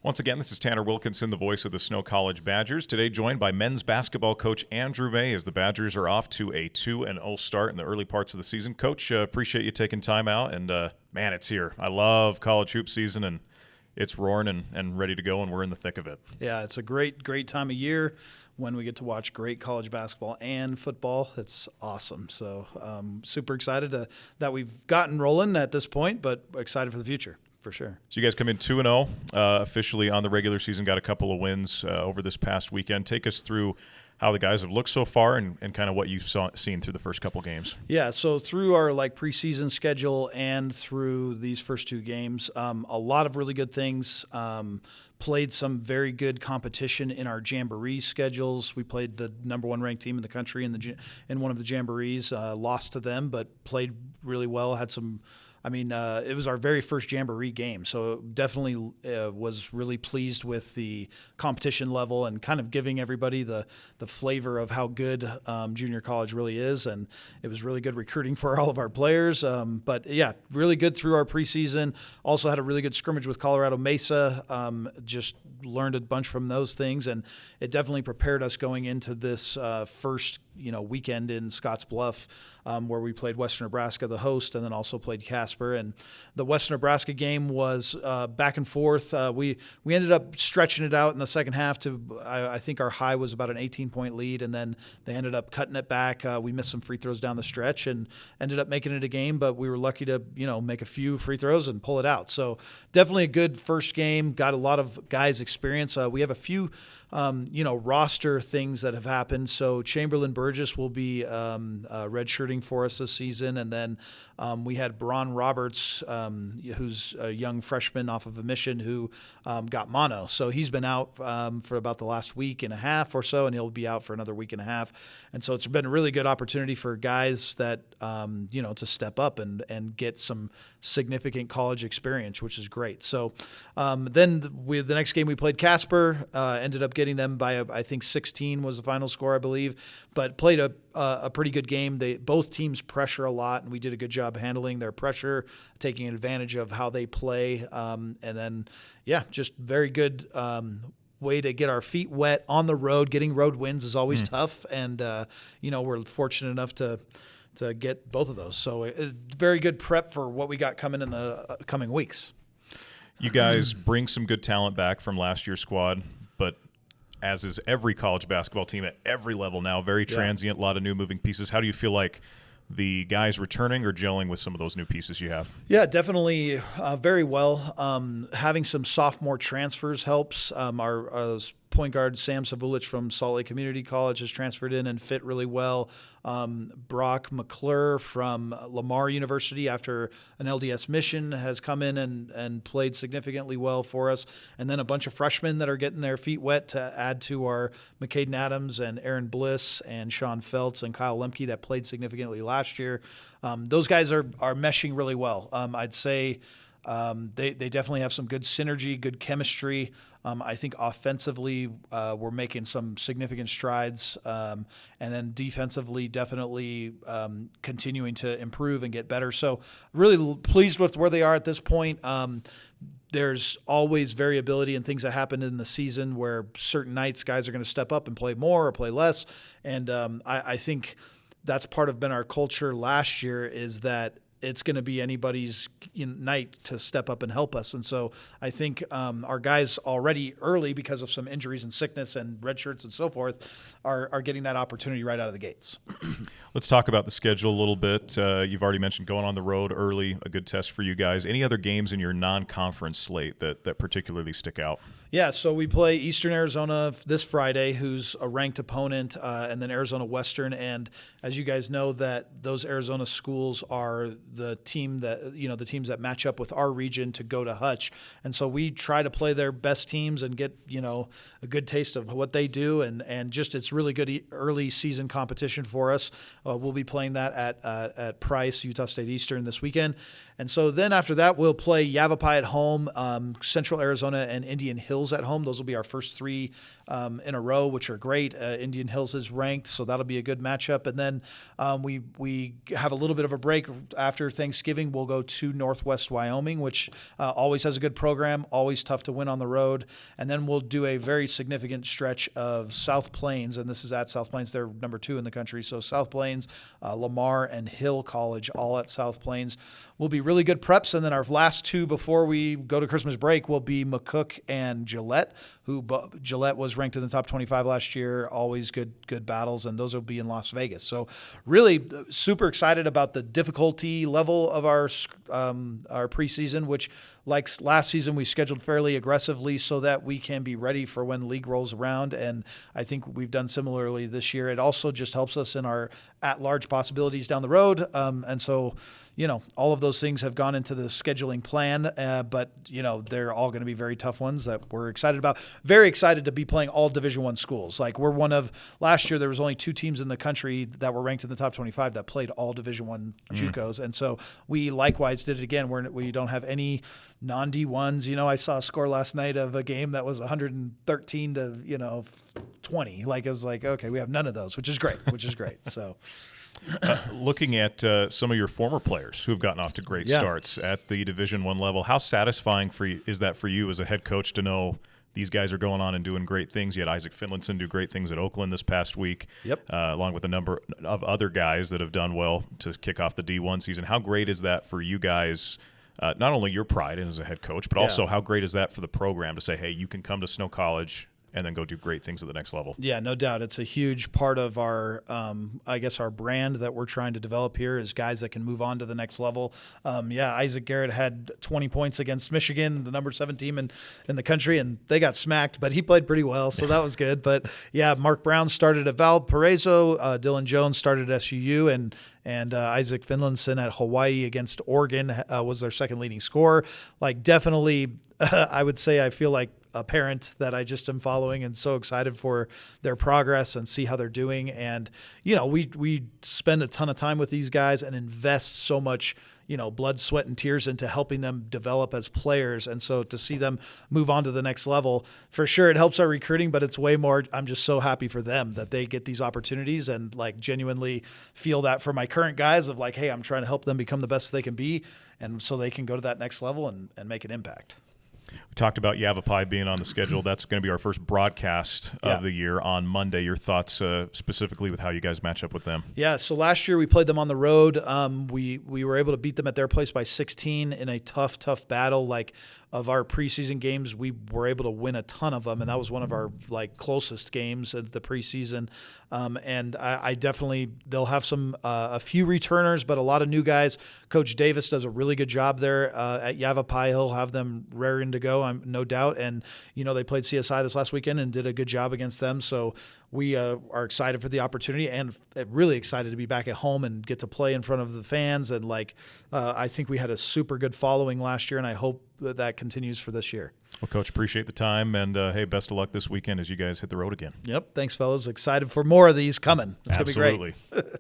Once again, this is Tanner Wilkinson, the voice of the Snow College Badgers. Today joined by men's basketball coach Andrew May as the Badgers are off to a 2-0 start in the early parts of the season. Coach, appreciate you taking time out, and man, it's here. I love college hoop season, and it's roaring and ready to go, and we're in the thick of it. Yeah, it's a great time of year when we get to watch great college basketball and football. It's awesome. So super excited that we've gotten rolling at this point, but excited for the future. For sure. So you guys come in 2-0 officially on the regular season, got a couple of wins over this past weekend. Take us through how the guys have looked so far and kind of what you've seen through the first couple games. Yeah, so through our preseason schedule and through these first two games, a lot of really good things. Played some very good competition in our jamboree schedules. We played the number one ranked team in the country in one of the jamborees, lost to them, but played really well, had some it was our very first jamboree game, so definitely was really pleased with the competition level and kind of giving everybody the flavor of how good junior college really is, and it was really good recruiting for all of our players. But yeah, really good through our preseason. Also had a really good scrimmage with Colorado Mesa. Just learned a bunch from those things, and it definitely prepared us going into this first weekend in Scotts Bluff, where we played Western Nebraska, the host, and then also played Casper. And the Western Nebraska game was back and forth. We ended up stretching it out in the second half to I think our high was about an 18-point lead, and then they ended up cutting it back. We missed some free throws down the stretch and ended up making it a game, but we were lucky to make a few free throws and pull it out. So definitely a good first game. Got a lot of guys' experience. We have a few roster things that have happened. So Chamberlain Burgess will be redshirting for us this season. And then we had Braun Roberts, who's a young freshman off of a mission who got mono. So he's been out for about the last week and a half or so, and he'll be out for another week and a half. And so it's been a really good opportunity for guys that, to step up and get some significant college experience, which is great. So then the next game we played Casper, ended up getting them by I think 16 was the final score, I believe, but played a pretty good game. Both teams pressure a lot, and we did a good job handling their pressure, taking advantage of how they play, and then just very good way to get our feet wet on the road. Getting road wins is always tough, and we're fortunate enough to get both of those. So very good prep for what we got coming in the coming weeks. You guys bring some good talent back from last year's squad, but as is every college basketball team at every level now, very transient, a lot of new moving pieces. How do you feel like the guys returning or gelling with some of those new pieces you have? Yeah, definitely very well. Having some sophomore transfers helps. Our point guard Sam Savulich from Salt Lake Community College has transferred in and fit really well. Brock McClure from Lamar University, after an LDS mission, has come in and played significantly well for us. And then a bunch of freshmen that are getting their feet wet to add to our McCaden Adams and Aaron Bliss and Sean Feltz and Kyle Lemke that played significantly last year. Those guys are meshing really well. I'd say they definitely have some good synergy, good chemistry. I think offensively we're making some significant strides, and then defensively definitely continuing to improve and get better. So really pleased with where they are at this point. There's always variability and things that happen in the season where certain nights guys are going to step up and play more or play less. And I think that's part of been our culture last year, is that it's going to be anybody's night to step up and help us. And so I think our guys already early, because of some injuries and sickness and red shirts and so forth, are getting that opportunity right out of the gates. Let's talk about the schedule a little bit. You've already mentioned going on the road early, a good test for you guys. Any other games in your non-conference slate that particularly stick out? Yeah, so we play Eastern Arizona this Friday, who's a ranked opponent, and then Arizona Western. And as you guys know, that those Arizona schools are the teams that match up with our region to go to Hutch. And so we try to play their best teams and get, a good taste of what they do. And just it's really good early season competition for us. We'll be playing that at Price, Utah State Eastern this weekend. And so then after that, we'll play Yavapai at home, Central Arizona and Indian Hills Hills at home. Those will be our first 3 in a row, which are great. Indian Hills is ranked, so that'll be a good matchup. And then we have a little bit of a break after Thanksgiving. We'll go to Northwest Wyoming, which always has a good program, always tough to win on the road. And then we'll do a very significant stretch of South Plains, and this is at South Plains. They're number 2 in the country. So South Plains, Lamar, and Hill College, all at South Plains, will be really good preps. And then our last 2 before we go to Christmas break will be McCook and Gillette, who Gillette was ranked in the top 25 last year. Always good battles, and those will be in Las Vegas. So really super excited about the difficulty level of our preseason, which, like last season, we scheduled fairly aggressively so that we can be ready for when league rolls around. And I think we've done similarly this year. It also just helps us in our at-large possibilities down the road. And so, all of those things have gone into the scheduling plan, but, they're all going to be very tough ones that we're excited about. Very excited to be playing all Division I schools. Like, we're last year there was only 2 teams in the country that were ranked in the top 25 that played all Division I JUCOs. And so we likewise did it again. We don't have any non-D1s. I saw a score last night of a game that was 113 to, 20. Like, it was like, okay, we have none of those, which is great. So looking at some of your former players who have gotten off to great starts at the Division I level, how satisfying is that for you as a head coach to know these guys are going on and doing great things? You had Isaac Finlinson do great things at Oakland this past week, along with a number of other guys that have done well to kick off the D1 season. How great is that for you guys? Not only your pride as a head coach, but also how great is that for the program to say, hey, you can come to Snow College and then go do great things at the next level? Yeah, no doubt. It's a huge part of our, our brand that we're trying to develop here is guys that can move on to the next level. Isaac Garrett had 20 points against Michigan, the number 7 team in the country, and they got smacked, but he played pretty well, so that was good. But, Mark Brown started at Valparaiso. Dylan Jones started at SUU, and Isaac Finlinson at Hawaii against Oregon was their second leading scorer. Like, definitely, I would say I feel like a parent that I just am following and so excited for their progress and see how they're doing. And, we spend a ton of time with these guys and invest so much, blood, sweat, and tears into helping them develop as players. And so to see them move on to the next level, for sure, it helps our recruiting, but it's way more, I'm just so happy for them that they get these opportunities and genuinely feel that for my current guys of hey, I'm trying to help them become the best they can be. And so they can go to that next level and make an impact. We talked about Yavapai being on the schedule. That's going to be our first broadcast of the year on Monday. Your thoughts specifically with how you guys match up with them? Yeah, so last year we played them on the road. We were able to beat them at their place by 16 in a tough battle. Of our preseason games, we were able to win a ton of them, and that was one of our closest games of the preseason. And I definitely, they'll have a few returners, but a lot of new guys. Coach Davis does a really good job there at Yavapai. He'll have them raring to go, no doubt. And they played CSI this last weekend and did a good job against them. So we are excited for the opportunity and really excited to be back at home and get to play in front of the fans. And I think we had a super good following last year, and I hope that continues for this year. Well, Coach, appreciate the time, and hey, best of luck this weekend as you guys hit the road again. Yep. Thanks, fellas. Excited for more of these coming. It's going to be great. Absolutely.